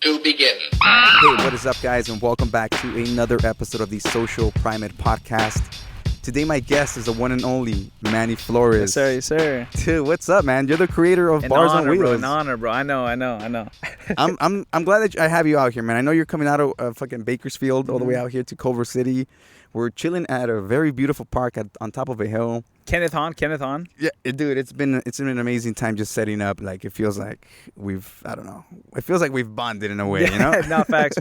to begin. Hey, what is up, guys, and welcome back to another episode of the Social Primate Podcast. Today, my guest is the one and only Manny Flores. Yes, sir. Yes, sir. Dude, what's up, man? You're the creator of Barz On Wheels. Bro, an honor, bro. I know. I'm glad that I have you out here, man. I know you're coming out of fucking Bakersfield all the way out here to Culver City. We're chilling at a very beautiful park on top of a hill. Kenneth Hahn. Yeah, dude, it's been an amazing time just setting up. Like, it feels like it feels like we've bonded in a way, you know? No, facts.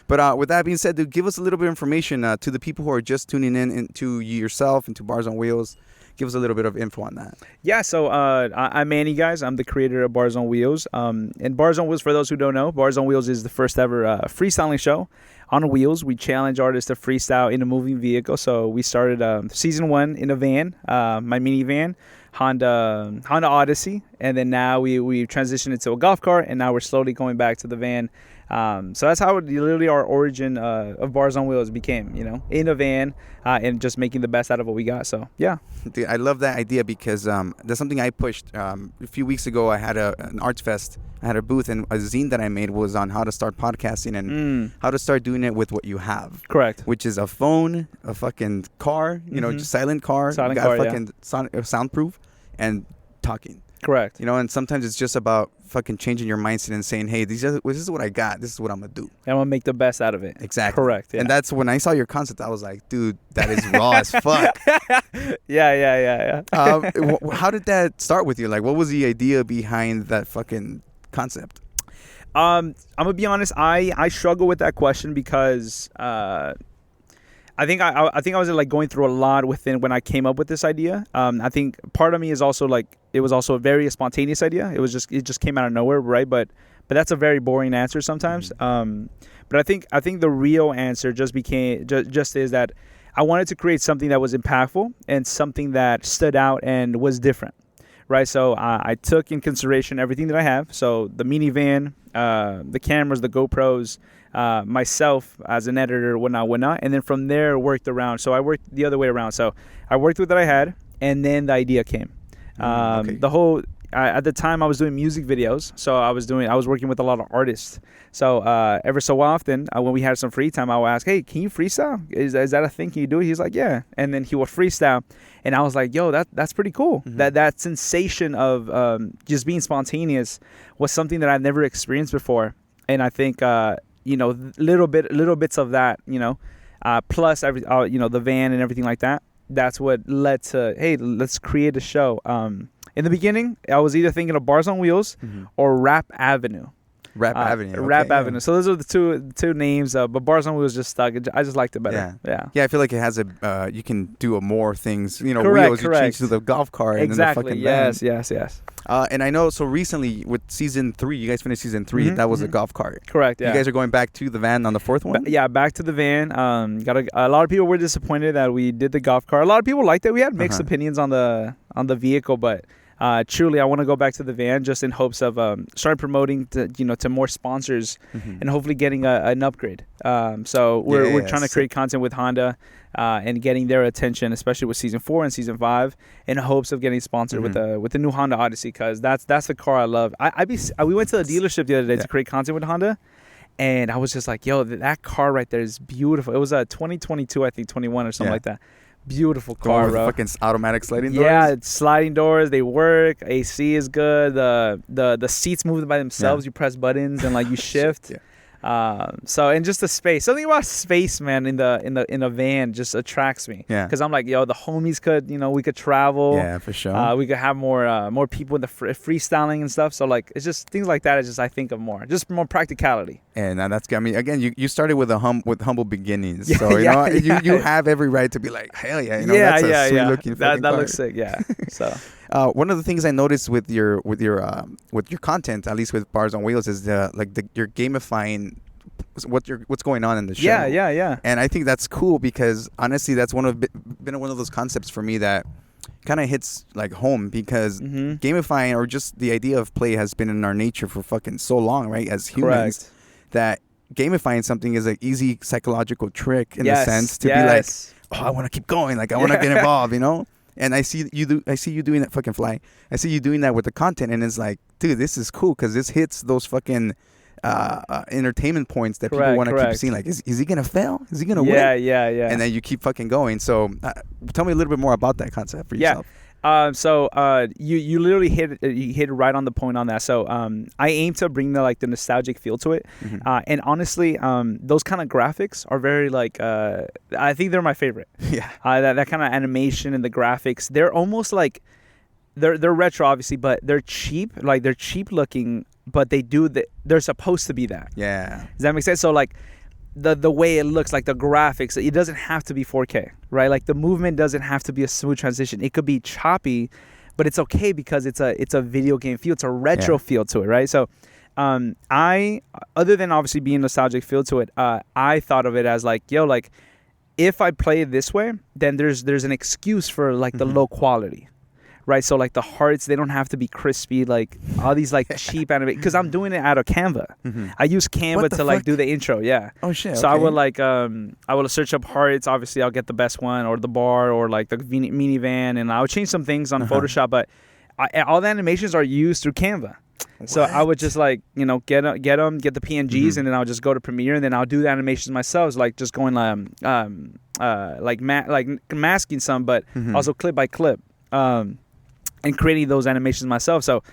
But with that being said, dude, give us a little bit of information to the people who are just tuning in into yourself, into Barz On Wheels. Give us a little bit of info on that. Yeah, so I'm Manny, guys. I'm the creator of Barz On Wheels. And Barz On Wheels, for those who don't know, Barz On Wheels is the first ever freestyling show on wheels. We challenge artists to freestyle in a moving vehicle. So we started season 1 in a van, my minivan, Honda Odyssey, and then now we transitioned into a golf cart, and now we're slowly going back to the van. So that's how literally our origin of Barz On Wheels became, in a van and just making the best out of what we got. So, yeah. Dude, I love that idea because that's something I pushed. A few weeks ago, I had an arts fest. I had a booth, and a zine that I made was on how to start podcasting and how to start doing it with what you have. Correct. Which is a phone, a fucking car, just silent car. Silent car, fucking soundproof and talking. Correct. And sometimes it's just about fucking changing your mindset and saying, hey, this is what I got. This is what I'm going to do. And I'm going to make the best out of it. Exactly. Correct. Yeah. And that's when I saw your concept, I was like, dude, that is raw as fuck. Yeah. How did that start with you? Like, what was the idea behind that fucking concept? I'm going to be honest. I struggle with that question because I think I was like going through a lot within when I came up with this idea. I think part of me is also like it was also a very spontaneous idea. It just came out of nowhere, right? But that's a very boring answer sometimes. But I think the real answer just is that I wanted to create something that was impactful and something that stood out and was different, right? So I took in consideration everything that I have. So the minivan, the cameras, the GoPros. Myself as an editor, whatnot, and then from there worked around. So I worked the other way around. So I worked with what I had, and then the idea came. The whole at the time I was doing music videos, so I was working with a lot of artists. So ever so often, when we had some free time, I would ask, "Hey, can you freestyle? Is that a thing? Can you do it?" He's like, "Yeah," and then he would freestyle, and I was like, "Yo, that's pretty cool." That sensation of just being spontaneous was something that I've never experienced before, and I think. Little bits of that, plus the van and everything like that. That's what led to, hey, let's create a show. In the beginning, I was either thinking of Barz On Wheels or Rap Avenue. Rap Avenue. Rap Avenue. So those are the two names, but Barz On Wheels just stuck. I just liked it better. Yeah. I feel like it has you can do more things. Correct, wheels. You change to the golf cart exactly. And then the fucking Yes. And I know. So recently with season 3, you guys finished season 3. That was a golf cart. Correct. Yeah. You guys are going back to the van on the 4th one. Back to the van. A lot of people were disappointed that we did the golf cart. A lot of people liked it. We had mixed opinions on the vehicle, but. Truly, I want to go back to the van just in hopes of start promoting to more sponsors and hopefully getting an upgrade. So we're trying to create content with Honda and getting their attention, especially with season 4 and season 5, in hopes of getting sponsored with the new Honda Odyssey, because that's the car I love. We went to the dealership the other day to create content with Honda. And I was just like, yo, that car right there is beautiful. It was a 2022, I think 21 or something like that. Beautiful car, bro. Fucking automatic sliding doors. Yeah, it's sliding doors. They work. AC is good. The seats move by themselves. You press buttons and like you shift. And just the space. Something about space, man, in a van just attracts me. Yeah. Because I'm like, yo, the homies could, we could travel. Yeah, for sure. We could have more people in the freestyling and stuff. So like, it's just things like that. It's just I think of more, just more practicality. And that's got me again. You started with humble beginnings, so you have every right to be like, hell yeah, that's a sweet looking fucking that car. looks sick, yeah. So one of the things I noticed with your content, at least with Barz On Wheels, is you're gamifying what's going on in the show. Yeah. And I think that's cool because honestly, that's been one of those concepts for me that kind of hits like home because gamifying or just the idea of play has been in our nature for fucking so long, right? As humans. Correct. That gamifying something is an easy psychological trick in a sense to be like, oh, I want to keep going, like I want to get involved, And I see you doing that fucking fly. I see you doing that with the content, and it's like, dude, this is cool because this hits those fucking entertainment points that people want to keep seeing. Like, is he gonna fail? Is he gonna win? Yeah. And then you keep fucking going. So tell me a little bit more about that concept for yourself. You literally hit it right on the point on that. So I aim to bring the nostalgic feel to it, and honestly, those kind of graphics are very I think they're my favorite. Yeah. That kind of animation and the graphics, they're almost like they're retro, obviously, but they're cheap. Like, they're cheap looking, but they're supposed to be that. Yeah. Does that make sense? So like, the way it looks, like the graphics, it doesn't have to be 4K, right? Like, the movement doesn't have to be a smooth transition. It could be choppy, but it's okay because it's a video game feel. It's a retro feel to it, right? So I, other than obviously being nostalgic feel to it, I thought of it as like, if I play it this way, then there's an excuse for like the low quality. Right, so like the hearts, they don't have to be crispy, like all these like cheap animation. Because I'm doing it out of Canva. I use Canva to like do the intro. Yeah. Oh shit. So okay. I will search up hearts. Obviously, I'll get the best one, or the bar, or like the minivan, and I'll change some things on Photoshop. But all the animations are used through Canva. So I would just like get the PNGs, and then I'll just go to Premiere, and then I'll do the animations myself, like just going like masking some, but also clip by clip. And creating those animations myself. So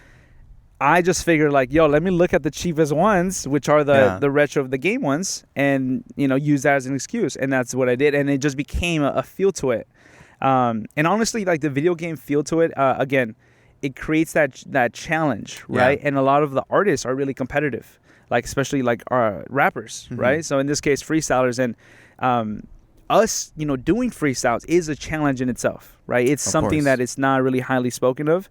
I just figured like, let me look at the cheapest ones, which are the retro of the game ones, and use that as an excuse. And that's what I did, and it just became a feel to it. And honestly, like the video game feel to it, again, it creates that challenge, right? And a lot of the artists are really competitive, like especially like our rappers, right? So in this case, freestylers, and us, doing freestyles is a challenge in itself, right? It's something that it's not really highly spoken of.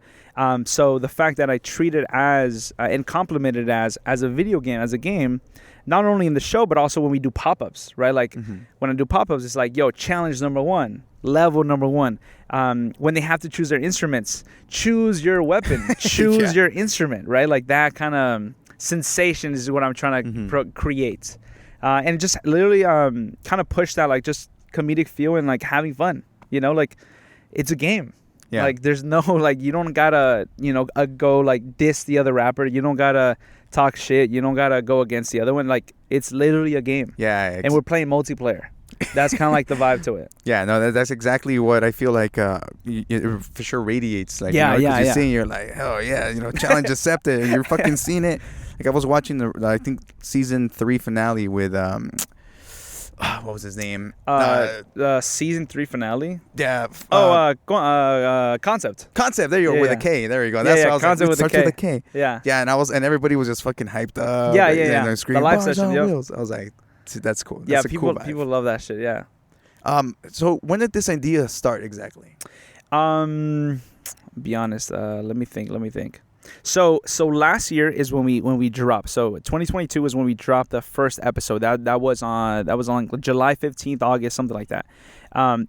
So the fact that I treat it as and compliment it as a video game, as a game, not only in the show, but also when we do pop-ups, right? Like when I do pop-ups, it's like, challenge number 1, level number 1. When they have to choose their instruments, choose your weapon, choose your instrument, right? Like that kind of sensation is what I'm trying to create. And just literally kind of push that like just comedic feel and like having fun, like it's a game. Yeah. Like there's no like, you don't gotta go like diss the other rapper. You don't gotta talk shit. You don't gotta go against the other one. Like it's literally a game. Yeah. And we're playing multiplayer. That's kind of like the vibe to it. Yeah, no, that's exactly what I feel like. It for sure radiates. Like, you're seeing, you're like, oh yeah, challenge accepted, and you're fucking seeing it. Like I was watching I think season 3 finale with what was his name? Season 3 finale. Yeah. Concept. Concept. There you go, with a K. There you go. That's what I was Concept like. It starts with a K. Yeah. Yeah, and everybody was just fucking hyped up. Yeah. And screaming, the live Barz session. On Wheels. I was like, that's cool. That's people cool people love that shit. Yeah. So when did this idea start exactly? Be honest. Let me think. So last year is when we dropped. So 2022 was when we dropped the first episode. That was on July 15th, August, something like that.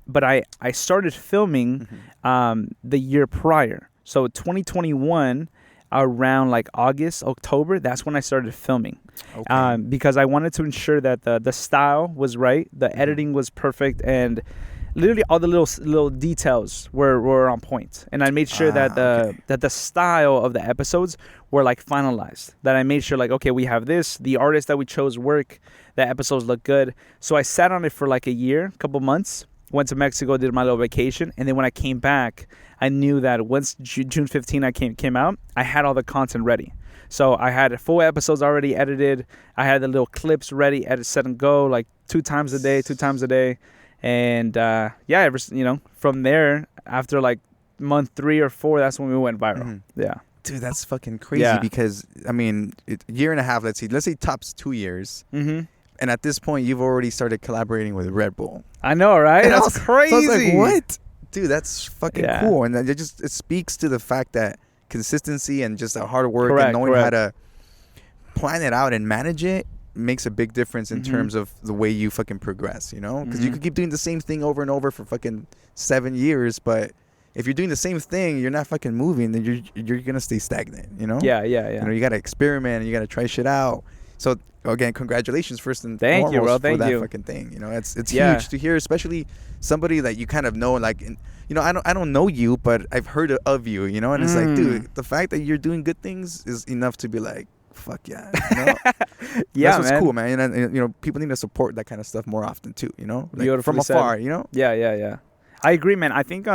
But I started filming the year prior. So 2021, around like August, October, that's when I started filming. Okay. Because I wanted to ensure that the style was right, the editing was perfect, and literally all the little details were on point. And I made sure that the style of the episodes were like finalized. That I made sure like, okay, we have this, the artist that we chose work, the episodes look good. So I sat on it for like a year, couple months, went to Mexico, did my little vacation, and then when I came back, I knew that once June 15 I came out, I had all the content ready. So I had full episodes already edited. I had the little clips ready, edit, set, and go, like 2 times a day. And from there, after like month 3 or 4, that's when we went viral. Yeah. Dude, that's fucking crazy because, I mean, year and a half, let's say tops 2 years. And at this point, you've already started collaborating with Red Bull. I know, right? That's crazy. So I was like, what? Dude, that's fucking cool. And it speaks to the fact that consistency and just the hard work and knowing how to plan it out and manage it makes a big difference in terms of the way you fucking progress, because you could keep doing the same thing over and over for fucking 7 years, but if you're doing the same thing, you're not fucking moving, then you're gonna stay stagnant, Yeah. You gotta experiment and you gotta try shit out. So again, congratulations first and foremost for that fucking thing. It's huge to hear, especially somebody that you kind of know, like, I don't know you, but I've heard of you, and it's like, dude, the fact that you're doing good things is enough to be like, fuck yeah. Yeah, that's what's man. cool, man. And people need to support that kind of stuff more often too. Like from Beautifully afar. said. Yeah. I agree, man. I think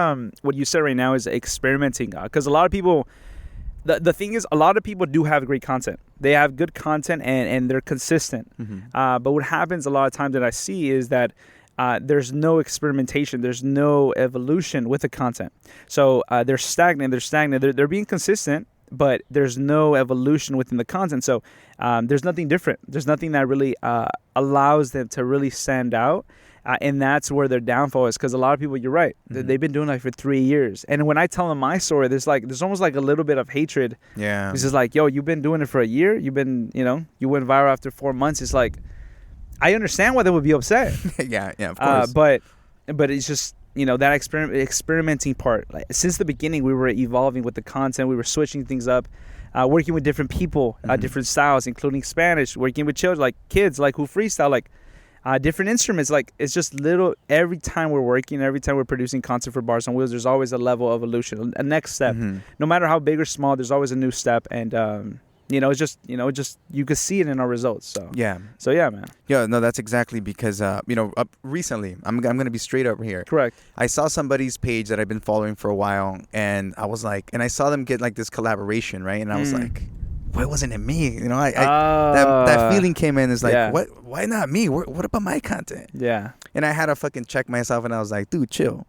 what you said right now is experimenting, because a lot of people. The thing is, a lot of people do have great content. They have good content and they're consistent. But what happens a lot of times that I see is that there's no experimentation. There's no evolution with the content. So they're stagnant. They're being consistent, but there's no evolution within the content. So there's nothing different. There's nothing that really allows them to really stand out. And that's where their downfall is, because a lot of people, you're right, they've been doing it for 3 years. And when I tell them my story, there's almost like a little bit of hatred. Yeah. It's just like, yo, you've been doing it for a year. You've been, you went viral after 4 months. It's like, I understand why they would be upset. yeah, of course. But it's just, that experimenting part. Like, since the beginning, we were evolving with the content. We were switching things up, working with different people, different styles, including Spanish, working with children, like kids, like who freestyle, like different instruments. Like, it's just every time we're working, every time we're producing content for Barz On Wheels, there's always a level of evolution, a next step. No matter how big or small, there's always a new step. And it's just you can see it in our results. So yeah, man. Yeah, no, that's exactly because recently, I'm gonna be straight up here. Correct. I saw somebody's page that I've been following for a while, and I was like, and I saw them get like this collaboration, right? And I was like, why wasn't it me? That feeling came in. Is like, what? Why not me? What about my content? Yeah. And I had to fucking check myself, and I was like, dude, chill.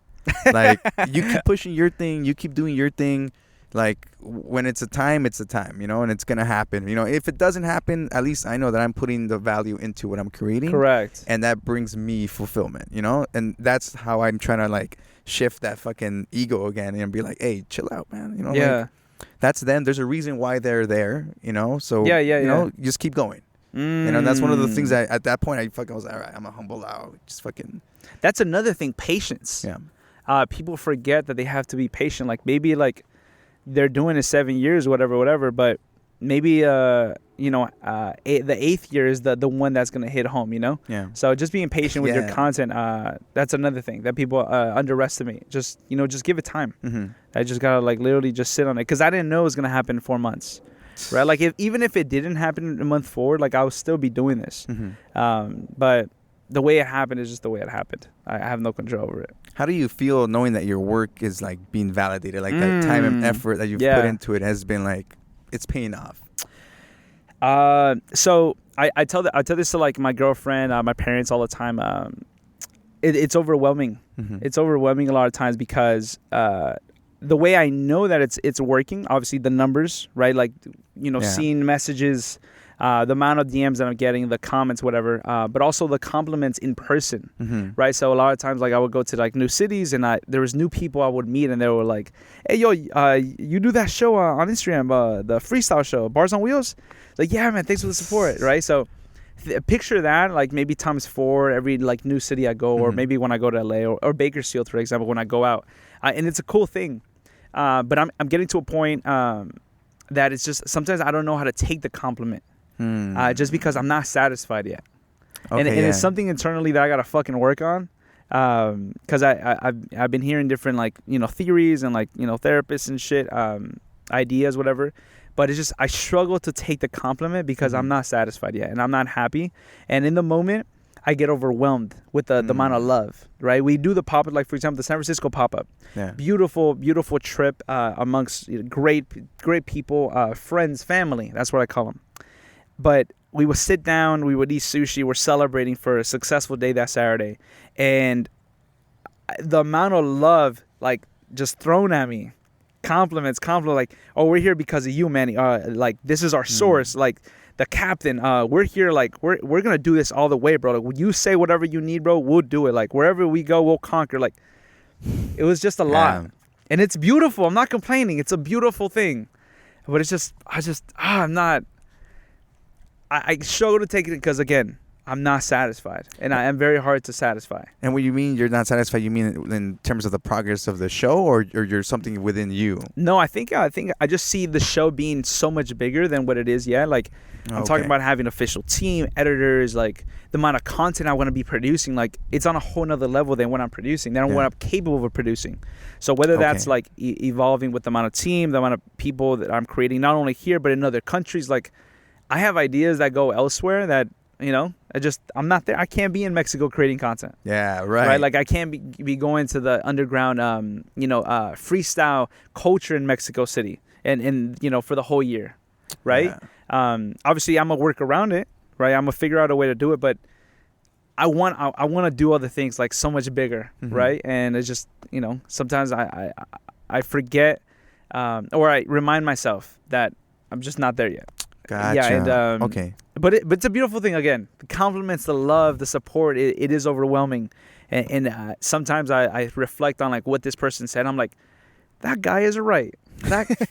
Like, you keep pushing your thing, you keep doing your thing. Like, when it's a time, and it's gonna happen. If it doesn't happen, at least I know that I'm putting the value into what I'm creating. Correct. And that brings me fulfillment. And that's how I'm trying to like shift that fucking ego again and be like, hey, chill out, man. Yeah. Like, that's them. There's a reason why they're there. So just keep going. And that's one of the things that at that point I was like, all right, I'm a humble out. Just fucking. That's another thing, patience. Yeah. People forget that they have to be patient. Like, maybe like they're doing it 7 years, whatever, but maybe the 8th year is the one that's gonna hit home. Yeah. So just being patient with your content. That's another thing that people underestimate. Just give it time. I just gotta like literally just sit on it, because I didn't know it was gonna happen in 4 months. Right, like even if it didn't happen in a month forward, like I would still be doing this. But the way it happened is just the way it happened. I have no control over it. How do you feel knowing that your work is like being validated, like that time and effort that you've put into it has been like, it's paying off? So I tell this to like my girlfriend, my parents all the time. It's overwhelming. It's overwhelming a lot of times, because the way I know that it's working, obviously the numbers, right? Like, seeing messages, the amount of DMs that I'm getting, the comments, whatever, but also the compliments in person, right? So a lot of times, like, I would go to like new cities, and there was new people I would meet, and they were like, hey, yo, you do that show on Instagram, the freestyle show, Barz On Wheels? Like, yeah, man, thanks for the support, right? So picture that, like, maybe times 4 every like new city I go, or maybe when I go to LA or Bakersfield, for example, when I go out, and it's a cool thing. But I'm getting to a point that it's just sometimes I don't know how to take the compliment, just because I'm not satisfied yet. Okay, and it's something internally that I gotta fucking work on, because I've been hearing different like theories and like therapists and shit, ideas, whatever. But it's just I struggle to take the compliment because I'm not satisfied yet, and I'm not happy. And in the moment, I get overwhelmed with the amount of love, right? We do the pop-up, like, for example, the San Francisco pop-up. Yeah. Beautiful, beautiful trip amongst great people, friends, family. That's what I call them. But we would sit down, we would eat sushi. We're celebrating for a successful day that Saturday. And the amount of love, like, just thrown at me, compliments, like, oh, we're here because of you, Manny. Like, this is our source. Like, the captain, we're here, like, we're gonna do this all the way, bro. Like, you say whatever you need, bro, we'll do it. Like, wherever we go, we'll conquer. Like, it was just a lot. And it's beautiful. I'm not complaining. It's a beautiful thing. But it's just, I struggle to take it because, again, I'm not satisfied, and I am very hard to satisfy. And when you mean you're not satisfied, you mean in terms of the progress of the show, or you're something within you? No, I think I just see the show being so much bigger than what it is. Yeah, like I'm talking about having an official team, editors, like the amount of content I want to be producing. Like it's on a whole nother level than what I'm producing, than what I'm capable of producing. So whether that's like evolving with the amount of team, the amount of people that I'm creating, not only here but in other countries, like I have ideas that go elsewhere that, I'm not there. I can't be in Mexico creating content. Yeah, right. Like I can't be going to the underground, freestyle culture in Mexico City and for the whole year, right? Yeah. Obviously, I'm gonna work around it, right? I'm gonna figure out a way to do it, but I want to do other things like so much bigger, right? And it's just, sometimes I forget, or I remind myself that I'm just not there yet. Gotcha. Yeah, and okay. But it's a beautiful thing. Again, the compliments, the love, the support, it is overwhelming. And sometimes I reflect on like what this person said. I'm like, that guy is right.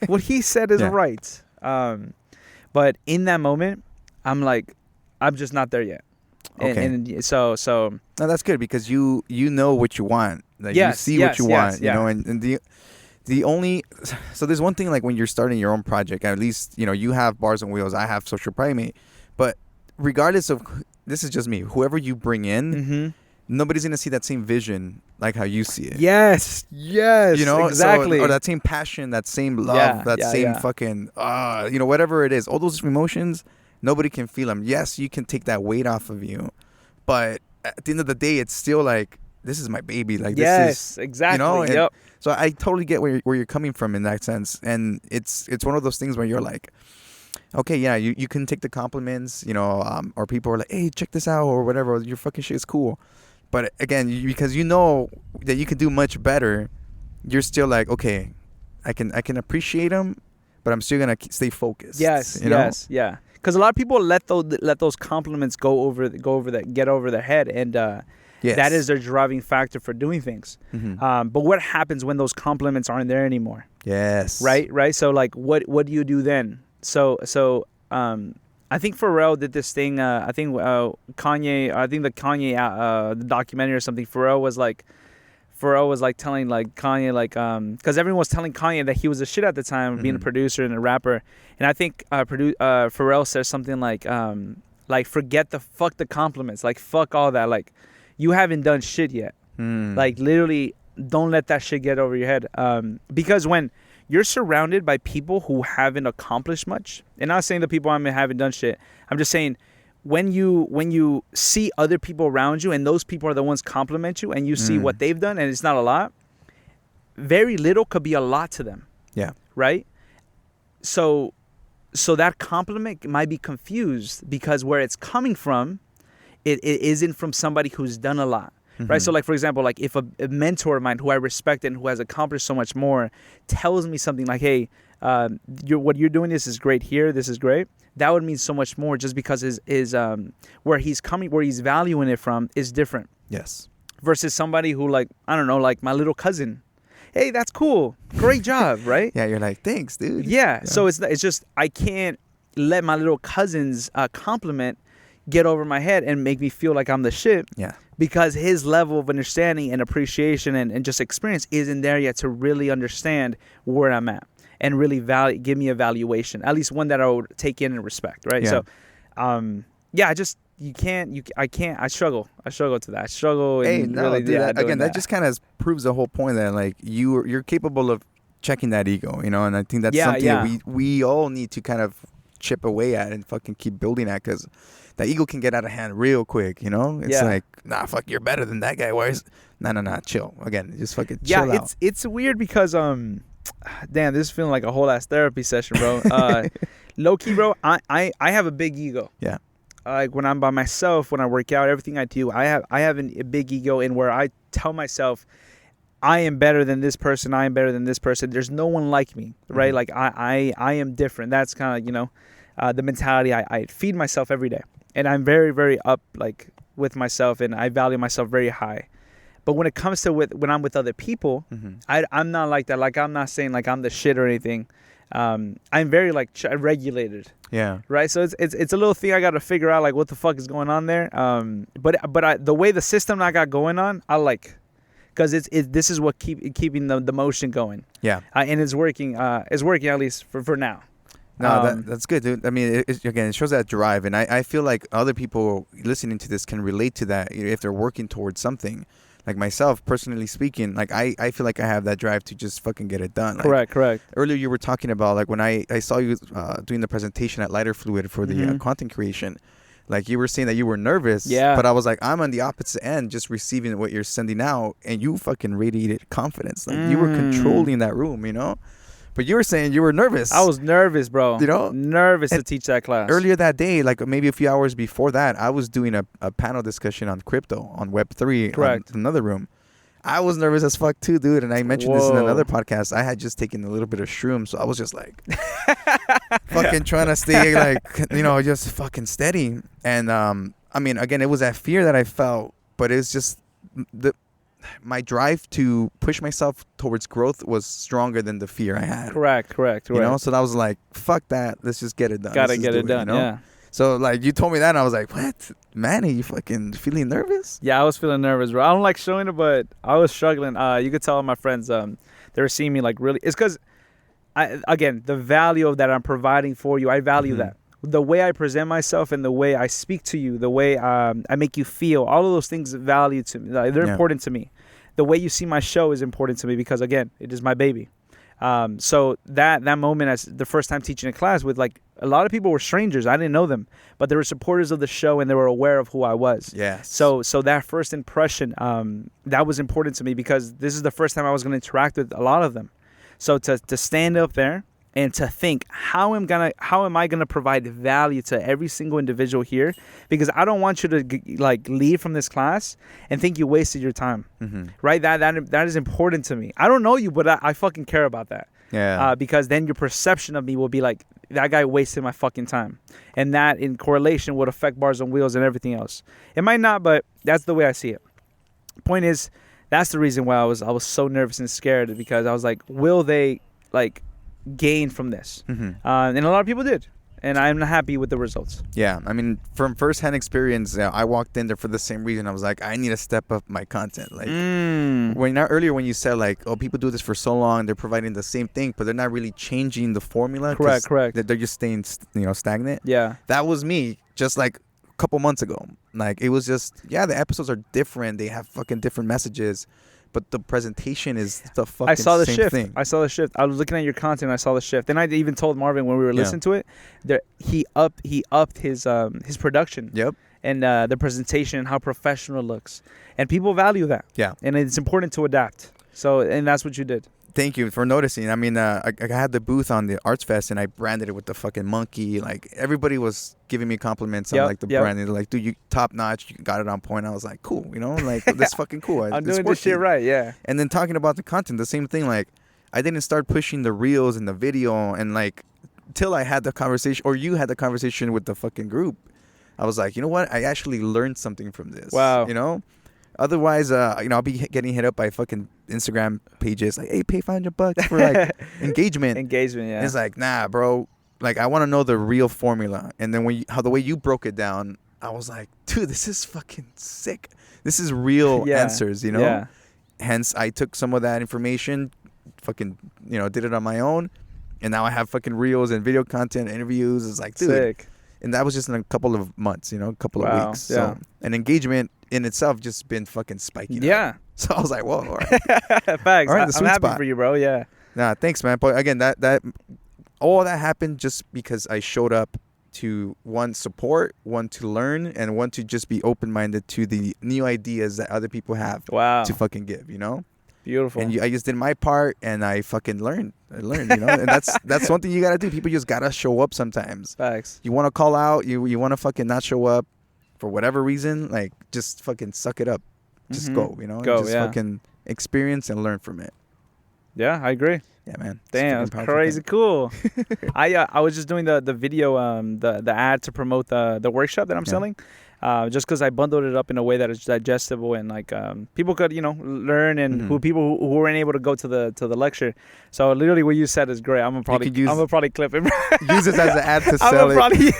What he said is right. But in that moment, I'm like, I'm just not there yet. Okay. And so no, that's good because you know what you want. Like you see what you want. You know, and the only so there's one thing like when you're starting your own project, at least you have Barz On Wheels, I have Social Primate, but regardless of this is just me, whoever you bring in, nobody's gonna see that same vision like how you see it. Yes, exactly. So, or that same passion, that same love, same fucking whatever it is, all those emotions, nobody can feel them. Yes, you can take that weight off of you, but at the end of the day, it's still like, this is my baby. Like, this is exactly. Yep. So I totally get where you're coming from in that sense, and it's one of those things where you're like, okay, yeah, you can take the compliments, or people are like, hey, check this out or whatever, your fucking shit is cool. But again, because you know that you can do much better, you're still like, okay, I can appreciate them, but I'm still gonna stay focused. Yes, yeah. Because a lot of people let those compliments get over their head, and that is their driving factor for doing things. But what happens when those compliments aren't there anymore? Yes. Right. So like, what do you do then? So I think Pharrell did this thing. I think Kanye. I think the Kanye the documentary or something. Pharrell was like telling like Kanye because everyone was telling Kanye that he was a shit at the time, being a producer and a rapper. And I think Pharrell says something like fuck the compliments, like fuck all that, like you haven't done shit yet. Like literally, don't let that shit get over your head. Because when you're surrounded by people who haven't accomplished much, and I'm not saying the people haven't done shit. I'm just saying when you see other people around you and those people are the ones compliment you and you see what they've done and it's not a lot, very little could be a lot to them. Yeah. Right? So that compliment might be confused because where it's coming from, it isn't from somebody who's done a lot. Right? So like, for example, like if a mentor of mine who I respect and who has accomplished so much more tells me something like, hey, what you're doing, this is great here, this is great, that would mean so much more just because his where he's valuing it from is different. Yes. Versus somebody who, like, I don't know, like my little cousin. Hey, that's cool. Great job, right? Yeah, you're like, thanks, dude. Yeah. So it's just I can't let my little cousin's compliment get over my head and make me feel like I'm the shit. Yeah. Because his level of understanding and appreciation and just experience isn't there yet to really understand where I'm at and really give me a valuation, at least one that I would take in and respect, right? Yeah. So, I struggle to that. I struggle. Hey, no, really, dude, that just kind of proves the whole point that like you're capable of checking that ego, and I think that's something we all need to kind of chip away at and fucking keep building at, because that ego can get out of hand real quick, It's like, nah, fuck, you're better than that guy. Why is... Nah, chill. Again, just fucking chill out. It's weird because, damn, this is feeling like a whole ass therapy session, bro. Low key, bro, I have a big ego. Yeah. Like when I'm by myself, when I work out, everything I do, I have a big ego in where I tell myself, I am better than this person. I am better than this person. There's no one like me, right? Like I am different. That's kind of, the mentality I feed myself every day. And I'm very, very up like with myself, and I value myself very high. But when it comes to when I'm with other people, I'm not like that. Like I'm not saying like I'm the shit or anything. I'm very like regulated. Yeah. Right. So it's a little thing I got to figure out, like what the fuck is going on there. But the way the system I got going on, I like, because this is what keeping the motion going. Yeah. And it's working. It's working at least for now. No, that's good, dude. I mean, it shows that drive, and I feel like other people listening to this can relate to that if they're working towards something. like myself, personally speaking, like I feel like I have that drive to just fucking get it done. Like, Correct. earlier you were talking about like when I saw you doing the presentation at Lighter Fluid for the content creation. Like you were saying that you were nervous, but I was like, I'm on the opposite end, just receiving what you're sending out, and you fucking radiated confidence. Like you were controlling that room, you know. But you were saying you were nervous. I was nervous, bro. You know, nervous to teach that class. Earlier that day, like maybe a few hours before that, I was doing a panel discussion on crypto on Web3. Correct. In another room. I was nervous as fuck too, dude. And I mentioned this in another podcast. I had just taken a little bit of shroom, so I was just like fucking trying to stay like, you know, just fucking steady. And I mean, again, it was that fear that I felt, but it was just my drive to push myself towards growth was stronger than the fear I had. Correct. You know, so that was like, fuck that. Let's just get it done. Gotta get it done, you know? Yeah. So, like, you told me that, and I was like, what? Manny, you fucking feeling nervous? Yeah, I was feeling nervous, bro. I don't like showing it, but I was struggling. You could tell my friends, they were seeing me, like, really. It's because, again, the value of that I'm providing for you, I value that. The way I present myself and the way I speak to you, the way I make you feel, all of those things value to me. Like, they're important to me. The way you see my show is important to me because, again, it is my baby. So that moment, as the first time teaching a class with, like, a lot of people were strangers. I didn't know them, but they were supporters of the show and they were aware of who I was. Yes. So that first impression, that was important to me because this is the first time I was going to interact with a lot of them. So to stand up there and to think, how am I gonna provide value to every single individual here? Because I don't want you to like leave from this class and think you wasted your time, right? That is important to me. I don't know you, but I fucking care about that. Yeah. Because then your perception of me will be like, that guy wasted my fucking time, and that in correlation would affect Barz On Wheels and everything else. It might not, but that's the way I see it. Point is, that's the reason why I was so nervous and scared, because I was like, will they like gain from this? And a lot of people did, and I'm happy with the results. Yeah, I mean, from firsthand experience, I walked in there for the same reason. I was like, I need to step up my content. Like earlier when you said like, oh, people do this for so long, they're providing the same thing, but they're not really changing the formula. Correct. They're just staying, stagnant. Yeah, that was me just like a couple months ago. Like it was just, the episodes are different. They have fucking different messages. But the presentation is the fucking same thing. I saw the shift. I was looking at your content. I saw the shift. And I even told Marvin when we were listening to it, that he upped his production. Yep. And the presentation and how professional it looks. And people value that. Yeah. And it's important to adapt. So, and that's what you did. Thank you for noticing. I mean, I had the booth on the Arts Fest and I branded it with the fucking monkey. Like everybody was giving me compliments on like the branding. They're like, dude, you top notch. You got it on point. I was like, cool. You know, like this fucking cool. I'm doing this shit right. Yeah. And then talking about the content, the same thing. Like I didn't start pushing the reels and the video and like till I had the conversation or you had the conversation with the fucking group. I was like, you know what? I actually learned something from this. Wow. You know? Otherwise, I'll be getting hit up by fucking Instagram pages like, hey, pay $500 for like engagement. Engagement, yeah. And it's like, nah, bro. Like, I want to know the real formula. And then the way you broke it down, I was like, dude, this is fucking sick. This is real answers, you know? Yeah. Hence, I took some of that information, fucking, did it on my own. And now I have fucking reels and video content, interviews. It's like, dude. Sick. And that was just in a couple of months, a couple of weeks. Yeah. So, and engagement in itself just been fucking spiking. Yeah. Up. So I was like, whoa. All right. Facts. All right, I'm happy for you, bro. Yeah. Nah, thanks, man. But again, that all that happened just because I showed up to one, support, one, to learn, and one, to just be open-minded to the new ideas that other people have to fucking give, Beautiful. And I just did my part, and I fucking learned. And that's one thing you gotta do. People just gotta show up sometimes. Facts. You want to call out, you want to fucking not show up for whatever reason, like just fucking suck it up. Just go, just fucking experience and learn from it. Yeah, I agree. Yeah, man. Damn, that's crazy cool. I was just doing the video, the ad to promote the workshop that I'm selling. Just because I bundled it up in a way that is digestible and like people could learn, and people who weren't able to go to the lecture. So literally what you said is great. I'm gonna probably clip it. Use it as an ad to sell it.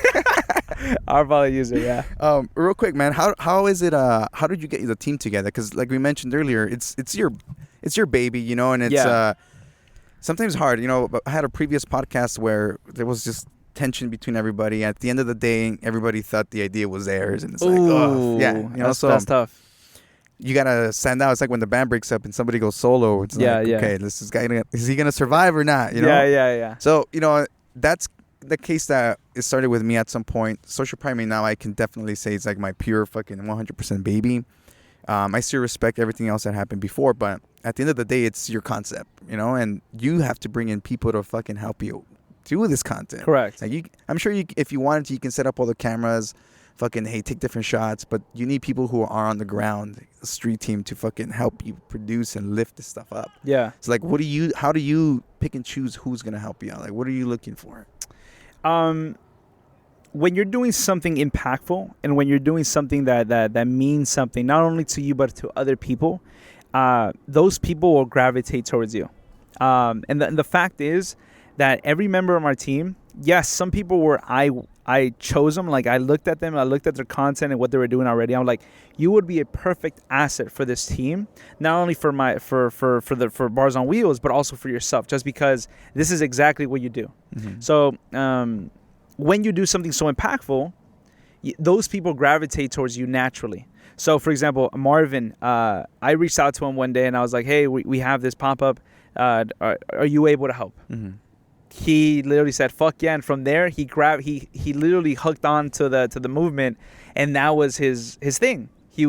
I'll probably use it. Yeah. Real quick, man. How is it? How did you get the team together? Because like we mentioned earlier, it's your baby, and it's sometimes hard. I had a previous podcast where there was just tension between everybody. At the end of the day, everybody thought the idea was theirs, and it's like, oh, yeah, that's tough. you gotta stand out. It's like when the band breaks up and somebody goes solo. It's like, okay, this is guy. Is he gonna survive or not? You know? Yeah. So that's the case that it started with me at some point. Social primate now, I can definitely say it's like my pure fucking 100% baby. I still respect everything else that happened before, but at the end of the day, it's your concept, and you have to bring in people to fucking help you do this content. Correct. Like I'm sure if you wanted to, you can set up all the cameras, fucking, hey, take different shots, but you need people who are on the ground, a street team, to fucking help you produce and lift this stuff up. Yeah. It's like, how do you pick and choose who's gonna help you out? Like, what are you looking for? When you're doing something impactful and when you're doing something that means something not only to you but to other people, those people will gravitate towards you. And the fact is that every member of our team, yes, some people were I chose them. Like, I looked at them, I looked at their content and what they were doing already. I'm like, you would be a perfect asset for this team, not only for Barz On Wheels, but also for yourself, just because this is exactly what you do. Mm-hmm. So when you do something so impactful, those people gravitate towards you naturally. So, for example, Marvin, I reached out to him one day and I was like, hey, we have this pop-up. Are you able to help? Mm-hmm. He literally said, fuck yeah. And from there, he literally hooked on to the movement, and that was his thing. He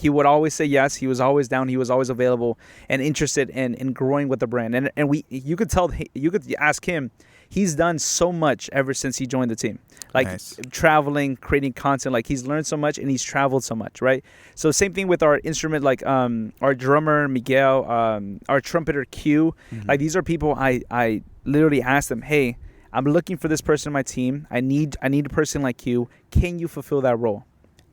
would always say yes. He was always down. He was always available and interested in growing with the brand. And you could ask him, he's done so much ever since he joined the team. Like, nice. Traveling, creating content, like, he's learned so much and he's traveled so much, right? So same thing with our instrument, like our drummer Miguel, our trumpeter Q. Mm-hmm. Like, these are people I literally asked them, hey, I'm looking for this person in my team. I need a person like you. Can you fulfill that role?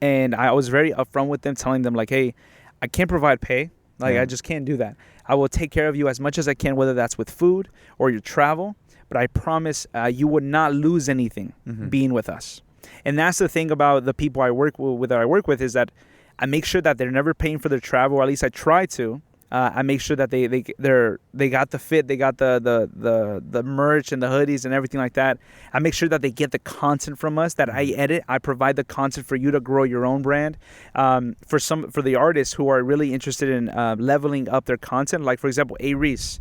And I was very upfront with them, telling them, like, hey, I can't provide pay. Like, I just can't do that. I will take care of you as much as I can, whether that's with food or your travel. But I promise you would not lose anything being with us. And that's the thing about the people I work with is that I make sure that they're never paying for their travel, or at least I try to. I make sure that they got the fit, they got the merch and the hoodies and everything like that. I make sure that they get the content from us that I edit. I provide the content for you to grow your own brand. For the artists who are really interested in leveling up their content, like for example, A. Reese.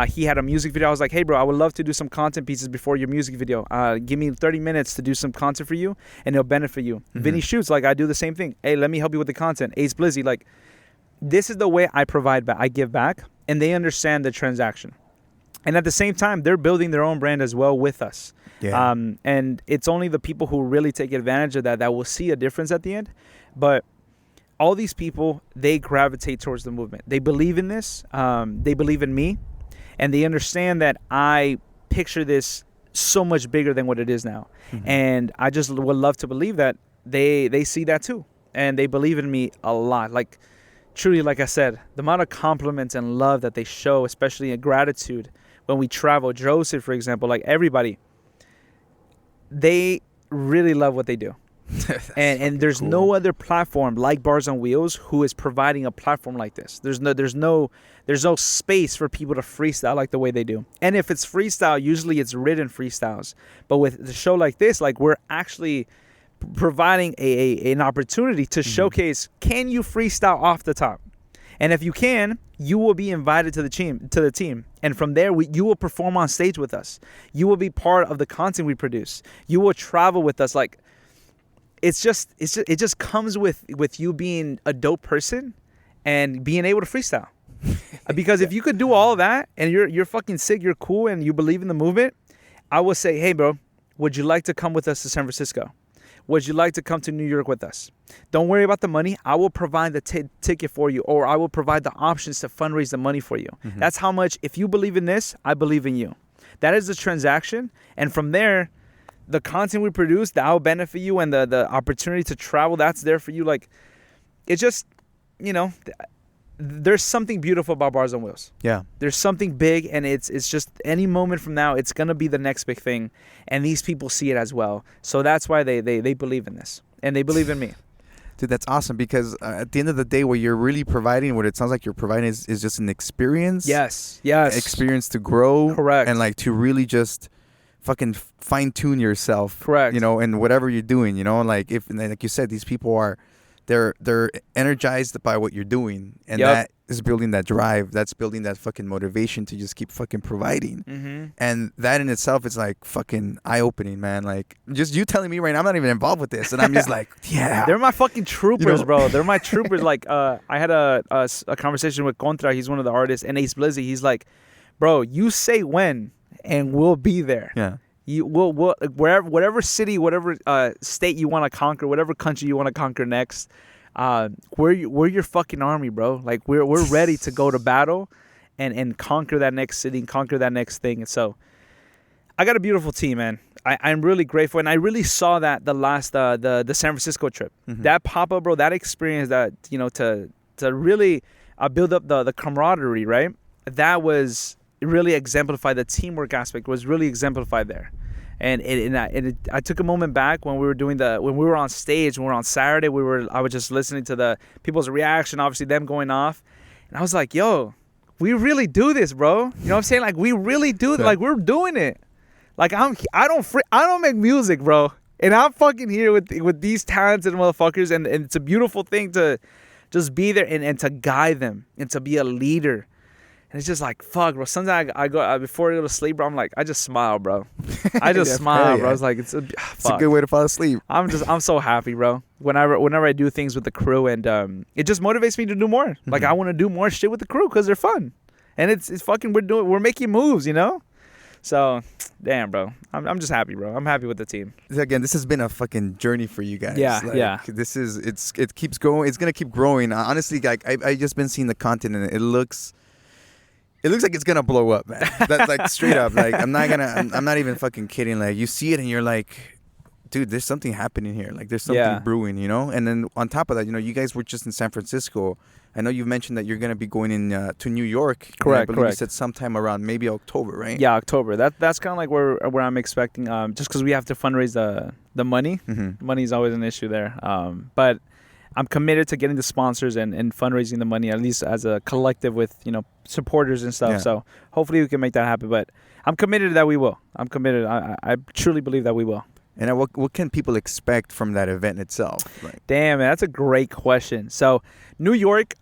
He had a music video. I was like, hey, bro, I would love to do some content pieces before your music video. Give me 30 minutes to do some content for you, and it'll benefit you. Mm-hmm. Vinny Schuetz, like, I do the same thing. Hey, let me help you with the content. Ace Blizzy, like, this is the way I provide back. I give back, and they understand the transaction. And at the same time, they're building their own brand as well with us. Yeah. And it's only the people who really take advantage of that will see a difference at the end. But all these people, they gravitate towards the movement. They believe in this. They believe in me. And they understand that I picture this so much bigger than what it is now. Mm-hmm. And I just would love to believe that they see that too. And they believe in me a lot. Like, truly, like I said, the amount of compliments and love that they show, especially in gratitude when we travel. Joseph, for example, like, everybody, they really love what they do. and there's cool. No other platform like Barz On Wheels who is providing a platform like this. There's no space for people to freestyle like the way they do. And if it's freestyle, usually it's written freestyles. But with the show like this, like, we're actually providing an opportunity to showcase, can you freestyle off the top? And if you can, you will be invited to the team. And from there, you will perform on stage with us. You will be part of the content we produce. You will travel with us. Like, it just comes with you being a dope person and being able to freestyle. Because if you could do all of that and you're fucking sick, you're cool, and you believe in the movement, I will say, hey, bro, would you like to come with us to San Francisco? Would you like to come to New York with us? Don't worry about the money. I will provide the ticket for you, or I will provide the options to fundraise the money for you. Mm-hmm. That's how much, if you believe in this, I believe in you. That is the transaction. And from there, the content we produce, that will benefit you, and the opportunity to travel, that's there for you. Like, it's just, there's something beautiful about Barz On Wheels. Yeah. There's something big, and it's just any moment from now, it's going to be the next big thing. And these people see it as well. So that's why they believe in this, and they believe in me. Dude, that's awesome, because at the end of the day, what you're really providing, what it sounds like you're providing is just an experience. Yes. Experience to grow. Correct. And like to really just fucking fine tune yourself. Correct. In whatever you're doing, like, if, like you said, these people are they're energized by what you're doing, and Yep. that is building that drive. That's building that fucking motivation to just keep fucking providing. Mm-hmm. And that in itself is like fucking eye-opening, man. Like, just you telling me right now, I'm not even involved with this, and I'm just like, yeah. They're my fucking troopers, You know? bro. They're my troopers. Like, I had a conversation with Contra. He's one of the artists, and Ace Blizzy. He's like, bro, you say when, and we'll be there. Yeah. You will whatever city, whatever state you want to conquer, whatever country you want to conquer next. We're your fucking army, bro. Like, we're ready to go to battle, and conquer that next city and conquer that next thing. And so, I got a beautiful team, man. I'm really grateful, and I really saw that the last the San Francisco trip. Mm-hmm. That pop up, bro. That experience, that to really build up the camaraderie, right? That was really exemplified. The teamwork aspect was really exemplified there. And I took a moment back when we were on stage, when we were on Saturday, I was just listening to the people's reaction, obviously them going off, and I was like, yo, we really do this, bro. You know what I'm saying? Like, we really do, like, we're doing it. Like, I don't make music, bro, and I'm fucking here with these talented motherfuckers, and it's a beautiful thing to just be there and to guide them and to be a leader. And it's just like, fuck, bro. Sometimes I go, before I go to sleep, bro, I'm like, I just smile, bro. I just smile, bro. It's like, it's a good way to fall asleep. I'm so happy, bro. Whenever I do things with the crew, and it just motivates me to do more. Mm-hmm. Like, I want to do more shit with the crew because they're fun, and it's fucking, we're making moves, you know. So, damn, bro. I'm just happy, bro. I'm happy with the team. Again, this has been a fucking journey for you guys. Yeah, like, yeah. It keeps going. It's gonna keep growing. Honestly, like, I just been seeing the content, and it looks like it's gonna blow up, man. That's like straight up. Like, I'm not even fucking kidding. Like, you see it and you're like, dude, there's something happening here. Like, there's something brewing, you know. And then on top of that, you know, you guys were just in San Francisco. I know you mentioned that you're gonna be going in to New York. Correct. I believe you said sometime around maybe October, right? Yeah, October. That's kind of like where I'm expecting. Just because we have to fundraise the money. Mm-hmm. Money is always an issue there. But I'm committed to getting the sponsors and fundraising the money, at least as a collective with, you know, supporters and stuff. Yeah. So hopefully we can make that happen. But I'm committed that we will. I'm committed. I truly believe that we will. And what can people expect from that event itself? Like, damn, man, that's a great question. So New York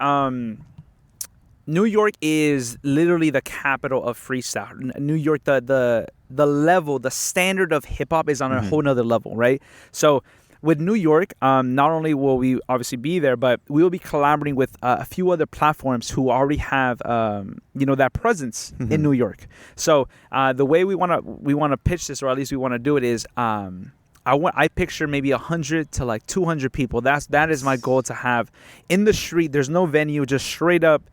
is literally the capital of freestyle. New York, the level, the standard of hip hop is on a whole nother level, right? So with New York, not only will we obviously be there, but we will be collaborating with a few other platforms who already have, that presence in New York. So the way we want to pitch this, or at least we want to do it, is I picture maybe 100 to like 200 people. That is my goal to have in the street. There's no venue, just straight up,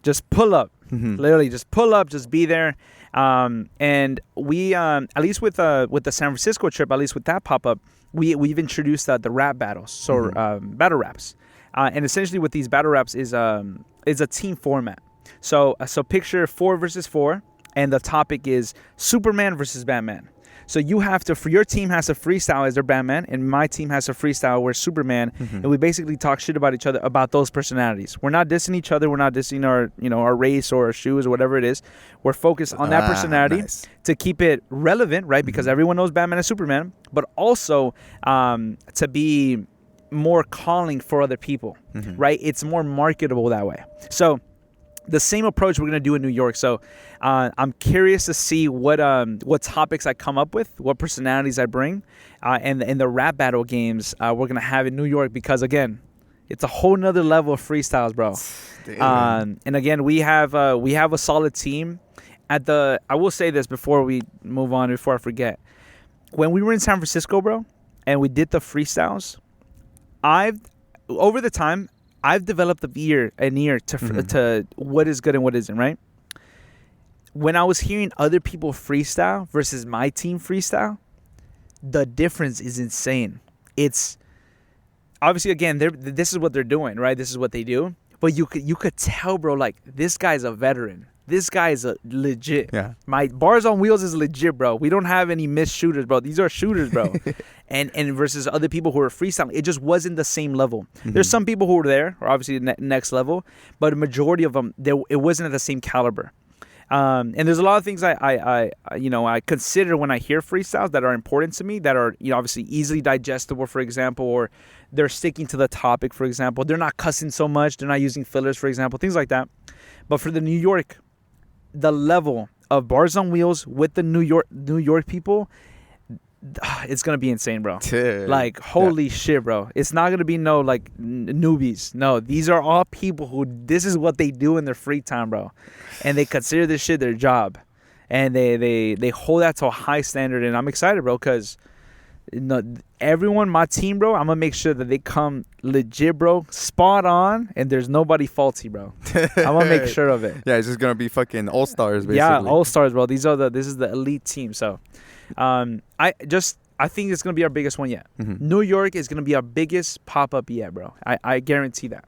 just pull up, literally just pull up, just be there. And we, at least with the San Francisco trip, at least with that pop up, we've introduced the rap battles, so battle raps, and essentially what these battle raps is a team format. So picture 4 versus 4, and the topic is Superman versus Batman. So you have to, for your team has to freestyle as their Batman, and my team has to freestyle where Superman, and we basically talk shit about each other, about those personalities. We're not dissing each other. We're not dissing our race or our shoes or whatever it is. We're focused on that personality to keep it relevant, right? Because everyone knows Batman and Superman, but also to be more calling for other people, right? It's more marketable that way. So the same approach we're going to do in New York. So I'm curious to see what topics I come up with, what personalities I bring, and in the rap battle games we're going to have in New York, because, again, it's a whole nother level of freestyles, bro. And again, we have a solid team. I will say this before we move on, before I forget. When we were in San Francisco, bro, and we did the freestyles, over the time, I've developed an ear to what is good and what isn't, right? When I was hearing other people freestyle versus my team freestyle, the difference is insane. It's obviously, again, this is what they're doing, right? This is what they do. But you could tell, bro, like, this guy's a veteran. This guy is a legit. Yeah. My Barz On Wheels is legit, bro. We don't have any missed shooters, bro. These are shooters, bro. and versus other people who are freestyling, it just wasn't the same level. There's some people who were there, or obviously next level, but a majority of them, it wasn't at the same caliber. And there's a lot of things I consider when I hear freestyles that are important to me, that are, obviously easily digestible, for example, or They're sticking to the topic, for example. They're not cussing so much. They're not using fillers, for example, things like that. But for the New York, the level of Barz On Wheels with the New York people, it's gonna be insane, bro. Like, holy shit, bro. It's not gonna be no like newbies. No, these are all people who this is what they do in their free time, bro, and they consider this shit their job, and they hold that to a high standard. And I'm excited, bro, because everyone, my team, bro, I'm gonna make sure that they come legit, bro, spot on, and there's nobody faulty, bro. I'm gonna make sure of it. Yeah, it's just gonna be fucking all stars, basically. Yeah, all stars, bro. This is the elite team. So, I think it's gonna be our biggest one yet. New York is gonna be our biggest pop up yet, bro. I guarantee that.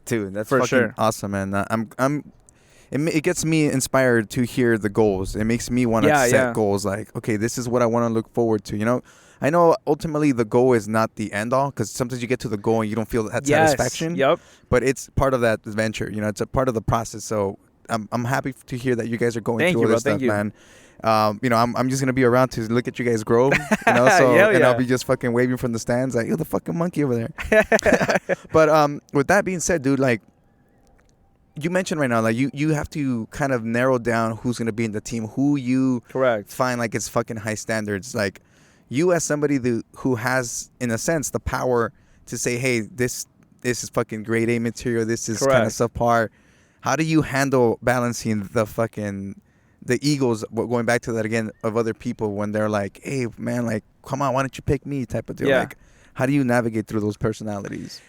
Dude, that's for fucking sure. Awesome, man. It gets me inspired to hear the goals. It makes me want to set goals. Like, okay, this is what I want to look forward to. You know, I know ultimately the goal is not the end all, because sometimes you get to the goal and you don't feel that satisfaction. Yep. But it's part of that adventure. You know, it's a part of the process. So I'm happy to hear that you guys are going through all this stuff, man. You know, I'm just gonna be around to look at you guys grow. You know, so and I'll be just fucking waving from the stands like, you're the fucking monkey over there. But with that being said, dude, like, you mentioned right now, like you have to kind of narrow down who's gonna be in the team, who you find like it's fucking high standards. Like, you as somebody who has, in a sense, the power to say, hey, this is fucking grade A material, this is kind of subpar. How do you handle balancing the egos, going back to that again, of other people when they're like, hey, man, like, come on, why don't you pick me, type of deal? Yeah. Like, how do you navigate through those personalities?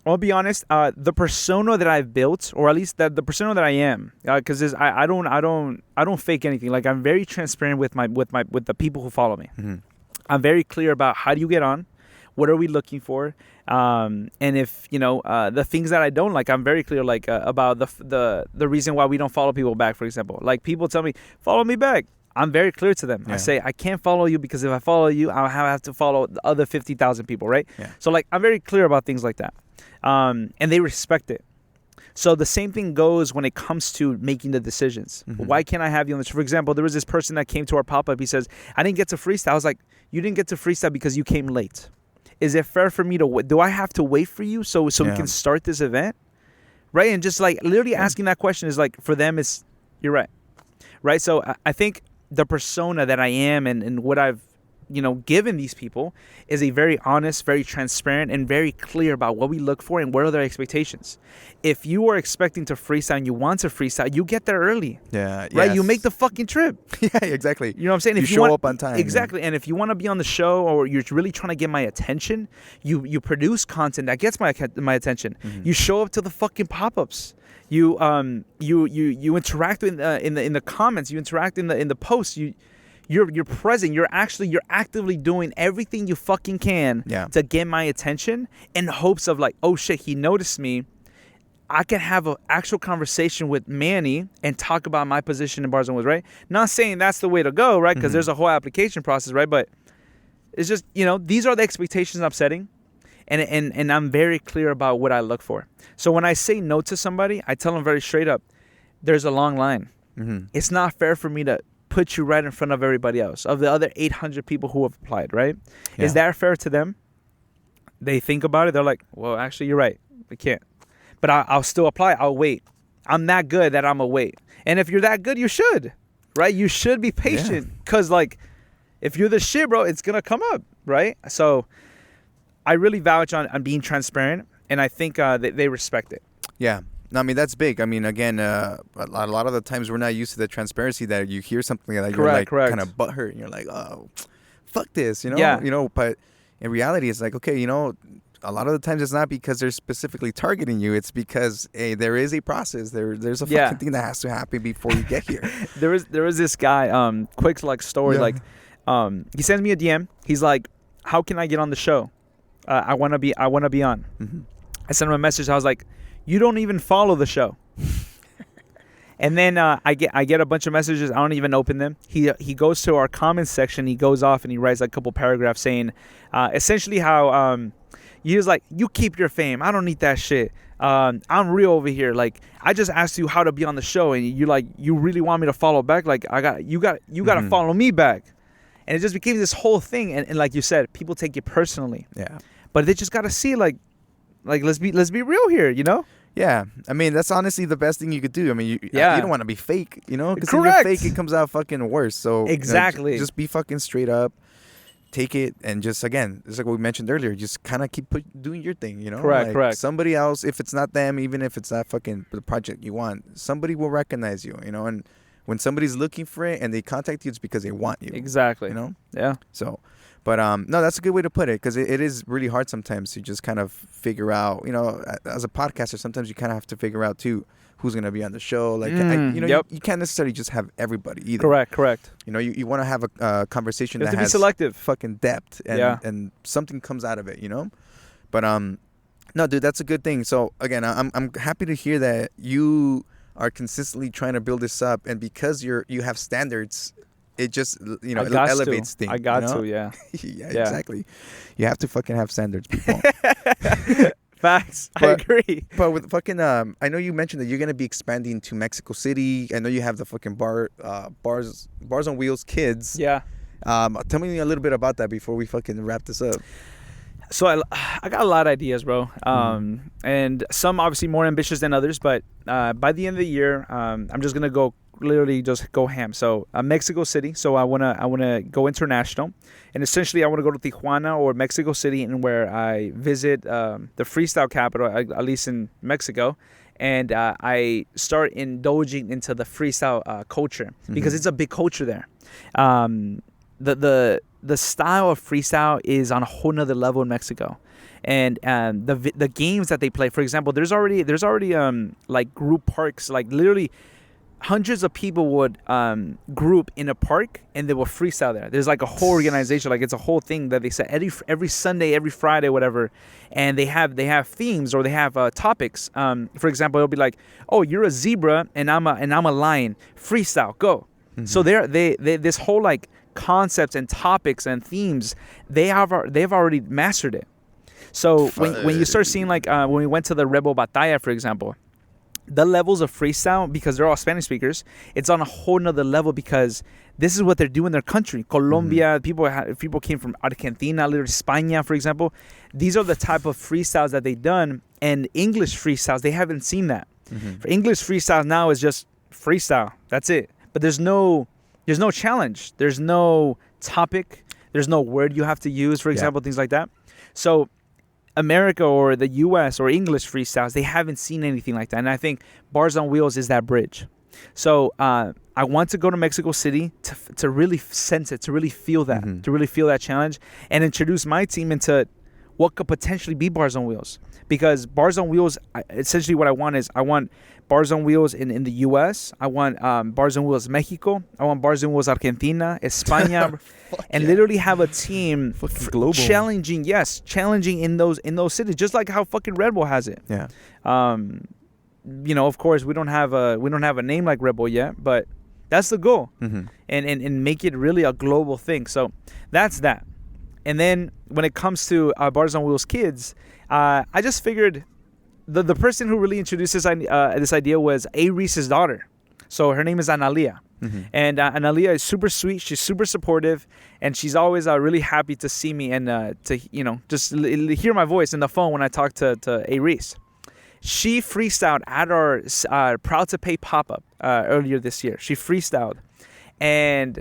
I'll be honest. The persona that I've built, or at least the persona that I am, because I don't fake anything. Like, I'm very transparent with the people who follow me. I'm very clear about how do you get on, what are we looking for, and if the things that I don't like, I'm very clear like about the reason why we don't follow people back. For example, like, people tell me follow me back. I'm very clear to them. I say, I can't follow you because if I follow you, I'll have to follow the other 50,000 people, right? So, like, I'm very clear about things like that. And they respect it. So the same thing goes when it comes to making the decisions. Why can't I have you on the show? For example, there was this person that came to our pop-up. He says, I didn't get to freestyle. I was like, you didn't get to freestyle because you came late. Is it fair for me to do I have to wait for you so we can start this event? Right? And just like literally asking that question is like, for them, it's, you're right. Right? So I think the persona that I am and what I've given these people is a very honest, very transparent, and very clear about what we look for and what are their expectations. If you are expecting to freestyle and you want to freestyle, you get there early. Yeah. Right? Yes. You make the fucking trip. Yeah, exactly. You know what I'm saying? If you show up on time. Exactly. And if you want to be on the show or you're really trying to get my attention, you produce content that gets my attention. You show up to the fucking pop-ups. You interact in the comments. You interact in the posts. You're present. You're actively doing everything you fucking can to get my attention in hopes of like, oh shit, he noticed me. I can have an actual conversation with Manny and talk about my position in Barz On Wheels, right? Not saying that's the way to go, right? Because there's a whole application process, right? But it's just, these are the expectations I'm setting. And I'm very clear about what I look for. So when I say no to somebody, I tell them very straight up, there's a long line. It's not fair for me to put you right in front of everybody else, of the other 800 people who have applied, right? Yeah. Is that fair to them? They think about it. They're like, well, actually, you're right. We can't. But I'll still apply. I'll wait. I'm that good that I'm going to wait. And if you're that good, you should, right? You should be patient because, like, if you're the shit, bro, it's going to come up, right? So I really vouch on being transparent, and I think they respect it. Yeah. No, I mean, that's big. I mean, again, a lot of the times we're not used to the transparency that you hear something that you're like kind of butthurt and you're like, oh, fuck this, Yeah. But in reality, it's like, okay, a lot of the times it's not because they're specifically targeting you. It's because, hey, there is a process. There's a fucking thing that has to happen before you get here. There was this guy, quick like story, like, he sends me a DM. He's like, how can I get on the show? I want to be on. I sent him a message. I was like, you don't even follow the show. And then I get a bunch of messages. I don't even open them. He goes to our comments section. He goes off and he writes like a couple paragraphs saying essentially how he was like, you keep your fame. I don't need that shit. I'm real over here. Like, I just asked you how to be on the show, and you really want me to follow back. Like, you got to follow me back. And it just became this whole thing. And like you said, people take it personally. Yeah. But they just got to see, like let's be real here, you know? Yeah. I mean, that's honestly the best thing you could do. I mean, you don't want to be fake, you know? Because if you're fake, it comes out fucking worse. So exactly. Just be fucking straight up. Take it and just, again, it's like what we mentioned earlier, just kind of keep doing your thing, you know? Correct. Somebody else, if it's not them, even if it's not fucking the project you want, somebody will recognize you, you know? And when somebody's looking for it and they contact you, it's because they want you. Exactly. You know? Yeah. So, but no, that's a good way to put it, because it is really hard sometimes to just kind of figure out, you know, as a podcaster, sometimes you kind of have to figure out too who's going to be on the show. Like, you can't necessarily just have everybody either. Correct. You know, you want to have a conversation that has selective fucking depth and something comes out of it, you know? But no, dude, that's a good thing. So again, I'm happy to hear that you are consistently trying to build this up, and because you have standards, it just, you know, it elevates things. I got to, yeah. Yeah, exactly. You have to fucking have standards, people. Facts. I agree. But with fucking, I know you mentioned that you're gonna be expanding to Mexico City. I know you have the fucking Barz On Wheels kids. Yeah. Tell me a little bit about that before we fucking wrap this up. So I got a lot of ideas, bro. And some obviously more ambitious than others. But by the end of the year, I'm just gonna just go ham. So Mexico City. So I wanna go international, and essentially I wanna go to Tijuana or Mexico City, and where I visit the freestyle capital, at least in Mexico, and I start indulging into the freestyle culture, because it's a big culture there. The style of freestyle is on a whole nother level in Mexico, and the games that they play. For example, there's already like group parks, like literally hundreds of people would group in a park and they will freestyle there. There's like a whole organization, like it's a whole thing that they set every Sunday, every Friday, whatever, and they have themes, or they have topics. For example, it'll be like, oh, you're a zebra and I'm a lion. Freestyle, go. So they this whole like concepts and topics and themes, they've already mastered it. So when you start seeing, like when we went to the Rebel Batalla, for example, the levels of freestyle, because they're all Spanish speakers, it's on a whole nother level, because this is what they're doing in their country. Colombia, people came from Argentina, literally España, for example. These are the type of freestyles that they've done. And English freestyles, they haven't seen that. For English freestyle now is just freestyle. That's it. But there's no challenge. There's no topic. There's no word you have to use, for example, things like that. So America or the U.S. or English freestyles, they haven't seen anything like that. And I think Barz On Wheels is that bridge. So I want to go to Mexico City to really sense it, to really feel that, to really feel that challenge, and introduce my team into what could potentially be Barz On Wheels. Because Barz On Wheels, essentially what I want Barz On Wheels in the U.S. I want Barz On Wheels Mexico. I want Barz On Wheels Argentina, España, and literally have a team challenging in those cities, just like how fucking Red Bull has it. Yeah. You know, of course, we don't have a name like Red Bull yet, but that's the goal, and make it really a global thing. So that's that. And then when it comes to Barz On Wheels kids, I just figured the person who really introduced this idea was A. Reese's daughter. So her name is Analia. And Analia is super sweet. She's super supportive. And she's always really happy to see me and to, you know, just hear my voice in the phone when I talk to A. Reese. She freestyled at our Proud to Pay pop-up earlier this year. She freestyled. And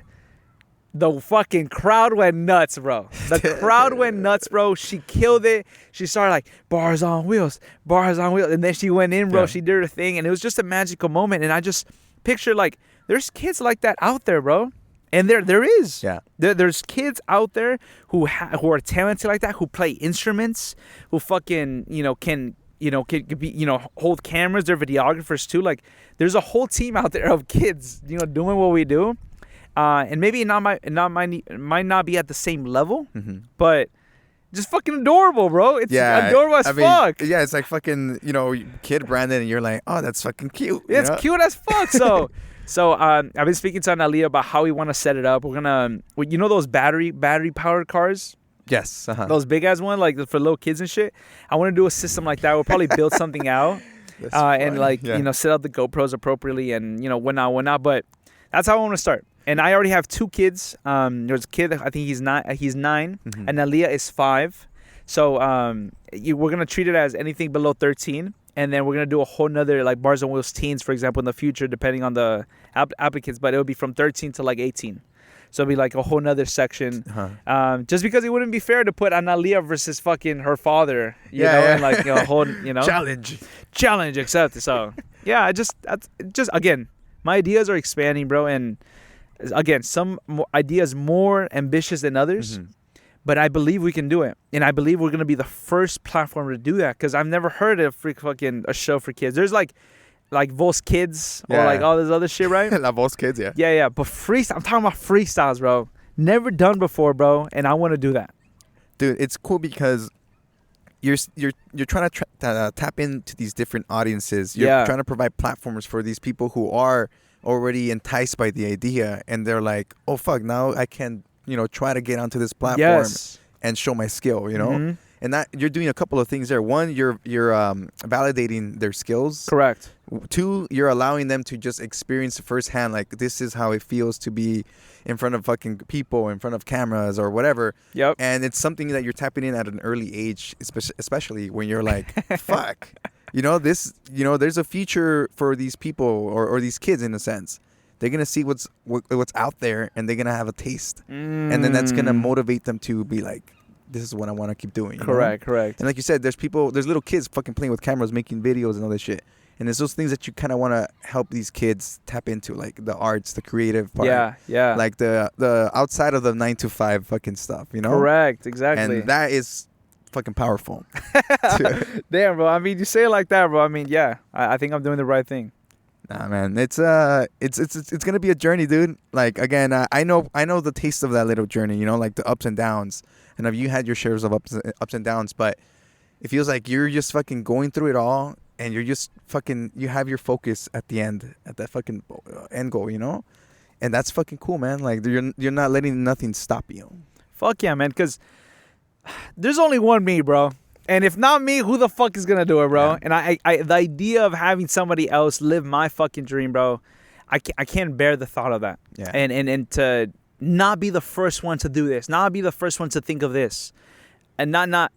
the fucking crowd went nuts, bro. The crowd went nuts, bro. She killed it. She started like, Barz On Wheels, Barz On Wheels. And then she went in, bro. Yeah. She did her thing. And it was just a magical moment. And I just pictured, like, there's kids like that out there, bro. And there is. Yeah. There's kids out there who are talented like that, who play instruments, who fucking, can be, hold cameras. They're videographers too. Like, there's a whole team out there of kids, doing what we do. And maybe it might not be at the same level, but just fucking adorable, bro. It's adorable as fuck. Yeah, it's like fucking, kid Brandon, and you're like, oh, that's fucking cute. It's cute as fuck. So I've been speaking to Analia about how we want to set it up. We're gonna, those battery powered cars. Yes. Those big ass ones, like for little kids and shit. I want to do a system like that. We'll probably build something out, and set up the GoPros appropriately, and whatnot. But that's how I want to start. And I already have 2 kids. There's a kid, I think he's 9, Mm-hmm. and Aaliyah is 5. So we're going to treat it as anything below 13. And then we're going to do a whole nother, like, Barz On Wheels teens, for example, in the future, depending on the applicants. But it'll be from 13 to, like, 18. So it'll be, like, a whole nother section. Just because it wouldn't be fair to put Analia versus fucking her father, you know, and, like, a whole, you know. Challenge accepted. So, yeah, just again, my ideas are expanding, bro. And, again, some ideas more ambitious than others. Mm-hmm. But I believe we can do it. And I believe we're going to be the first platform to do that. Because I've never heard of a show for kids. There's like Vos Kids or like all this other shit, right? La Vos Kids, yeah. Yeah. But freestyle, I'm talking about freestyles, bro. Never done before, bro. And I want to do that. Dude, it's cool because you're trying to tap into these different audiences. You're trying to provide platforms for these people who are already enticed by the idea. And they're like, oh, fuck, now I can... try to get onto this platform and show my skill, Mm-hmm. And that you're doing a couple of things there. One, you're validating their skills. Correct. 2, you're allowing them to just experience firsthand, like, this is how it feels to be in front of fucking people, in front of cameras or whatever. Yep. And it's something that you're tapping in at an early age, especially when you're like, fuck, there's a future for these people or these kids in a sense. They're going to see what's out there, and they're going to have a taste. And then that's going to motivate them to be like, this is what I want to keep doing. Correct. And like you said, there's little kids fucking playing with cameras, making videos and all this shit. And it's those things that you kind of want to help these kids tap into, like the arts, the creative part. Yeah. Like the outside of the 9 to 5 fucking stuff, Correct, exactly. And that is fucking powerful. Damn, bro. I mean, you say it like that, bro. I mean, yeah, I think I'm doing the right thing. Nah, man, it's gonna be a journey, dude. Like, again, I know the taste of that little journey, like the ups and downs. And have you had your shares of ups and downs? But it feels like you're just fucking going through it all, and you're just fucking, you have your focus at the end, at that fucking end goal, and that's fucking cool, man. Like, you're not letting nothing stop you. Fuck yeah, man, because there's only one me, bro. And if not me, who the fuck is gonna do it, bro? Yeah. And I the idea of having somebody else live my fucking dream, bro, I can't bear the thought of that. Yeah. And to not be the first one to do this, not be the first one to think of this, and not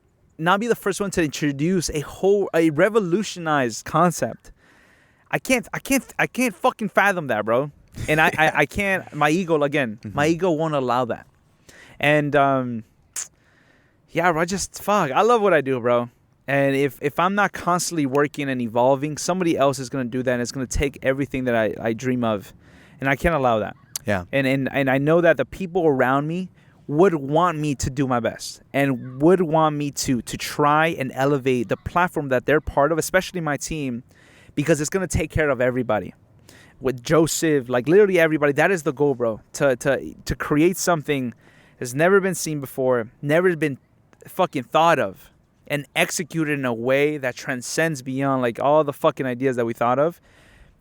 be the first one to introduce a revolutionized concept. I can't fucking fathom that, bro. And I can't. My ego, again, my ego won't allow that. And yeah, bro, I love what I do, bro. And if I'm not constantly working and evolving, somebody else is going to do that, and it's going to take everything that I dream of. And I can't allow that. Yeah. And I know that the people around me would want me to do my best and would want me to try and elevate the platform that they're part of, especially my team, because it's going to take care of everybody. With Joseph, like literally everybody, that is the goal, bro. To create something that's never been seen before, never been fucking thought of, and executed in a way that transcends beyond like all the fucking ideas that we thought of.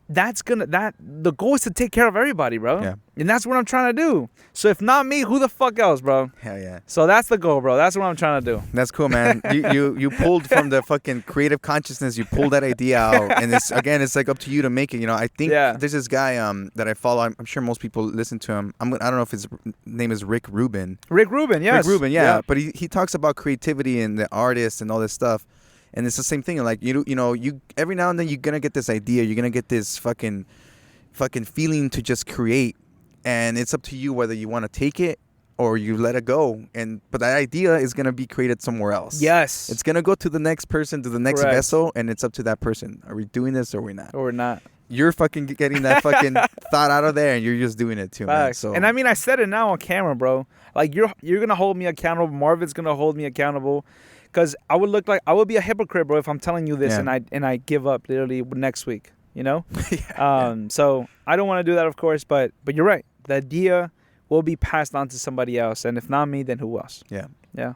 The goal is to take care of everybody, bro. Yeah. And that's what I'm trying to do. So if not me, who the fuck else, bro? Hell yeah. So that's the goal, bro. That's what I'm trying to do. That's cool, man. You pulled from the fucking creative consciousness. You pulled that idea out, and it's like up to you to make it. I think there's this guy that I follow. I'm sure most people listen to him. I don't know if his name is Rick Rubin. Rick Rubin, yes. Rick Rubin, yeah. But he talks about creativity and the artists and all this stuff. And it's the same thing. Like, you every now and then you're going to get this idea. You're going to get this fucking feeling to just create. And it's up to you whether you want to take it or you let it go. But that idea is going to be created somewhere else. Yes. It's going to go to the next person, to the next vessel. And it's up to that person. Are we doing this or we're not? Or we're not. You're fucking getting that fucking thought out of there, and you're just doing it too, man. So. And I mean, I said it now on camera, bro. Like, you're going to hold me accountable. Marvin's going to hold me accountable. Because I would be a hypocrite, bro, if I'm telling you this and I give up literally next week, So I don't want to do that, of course, but you're right. The idea will be passed on to somebody else, and if not me, then who else? Yeah.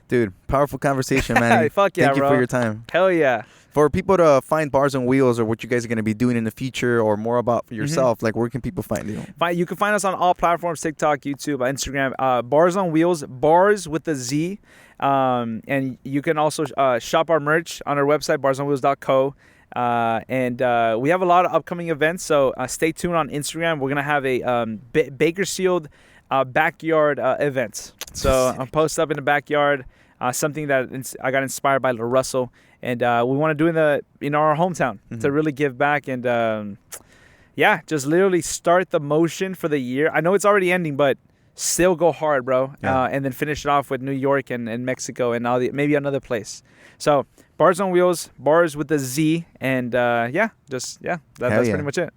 Dude, powerful conversation, man. Fuck yeah, Thank you bro. for your time. Hell yeah. For people to find Barz On Wheels or what you guys are going to be doing in the future or more about yourself, like where can people find you? You can find us on all platforms, TikTok, YouTube, Instagram, Barz On Wheels, Barz with a Z. And you can also shop our merch on our website, barzonwheels.co. And we have a lot of upcoming events, so stay tuned on Instagram. We're gonna have a Bakersfield backyard event. So I'll post up in the backyard. Something that I got inspired by Russell, and we want to do in our hometown to really give back and just literally start the motion for the year. I know it's already ending, but still go hard, bro. And then finish it off with New York and Mexico and maybe another place. So Barz On Wheels, Barz with a Z, and that's pretty much it.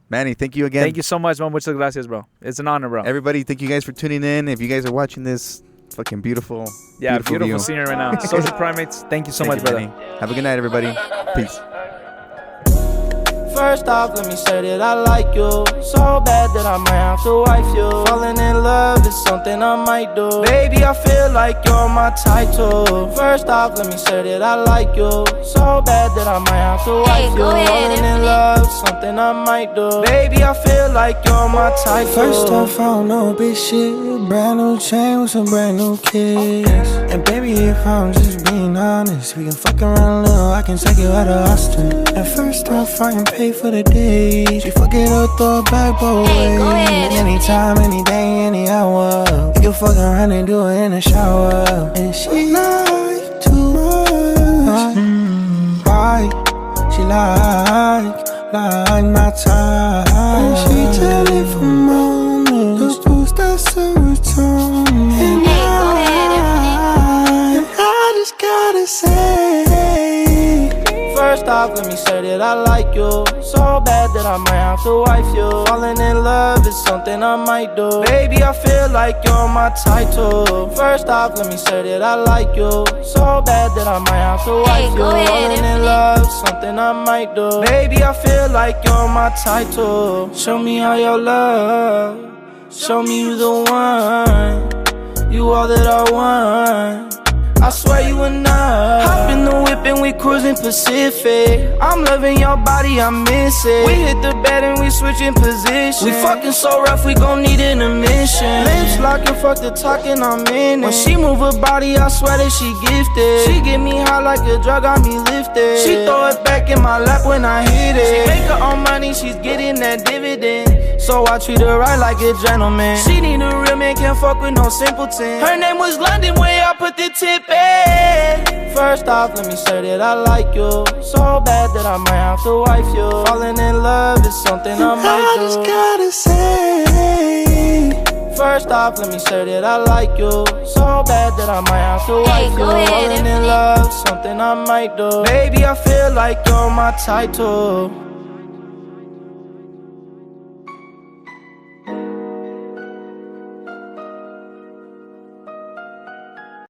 Manny, thank you again. Thank you so much, man. Muchas gracias, bro. It's an honor, bro. Everybody, thank you guys for tuning in. If you guys are watching this, fucking beautiful. Beautiful scenery right now. Social Primates, thank you so much, brother. Have a good night, everybody. Peace. First off, let me say that I like you so bad that I might have to wife you. Falling in love is something I might do. Baby, I feel like you're my title. First off, let me say that I like you so bad that I might have to wife you. Falling in love, something I might do. Baby, I feel like you're my title. First off, I don't know bitch shit. Brand new chain with some brand new kicks. And baby, if I'm just being honest, we can fuck around a little, I can take you out of Austin. And first off, I can pay for the days. She fuck it up, throw it back both ways. Anytime, any day, any hour. We can fuck around and do it in the shower. And she like too much. Why? She like my time. And she tell it from morning. Those boots, that's a return. And I just gotta say, first off, let me say that I like you so bad that I might have to wife you. Falling in love is something I might do. Baby, I feel like you're my title. First off, let me say that I like you so bad that I might have to wife you. Falling in love, something I might do. Baby, I feel like you're my title. Show me all your love. Show me you the one. You all that I want. I swear you enough. Hop in the whip and we cruising Pacific. I'm loving your body, I miss it. We hit the bed and we switching positions. We fucking so rough, we gon' need an admission. Lips locking, fuck the talking, I'm in it. When she move her body, I swear that she gifted. She get me high like a drug, got me lifted. She throw it back in my lap when I hit it. She make her own money, she's getting that dividend. So I treat her right like a gentleman. She need a real man, can't fuck with no simpleton. Her name was London, where I put the tip in. First off, let me say that I like you so bad that I might have to wife you. Falling in love is something I might do. I just gotta say, first off, let me say that I like you so bad that I might have to wife you. Falling in love, something I might do. Baby, I feel like you're my title.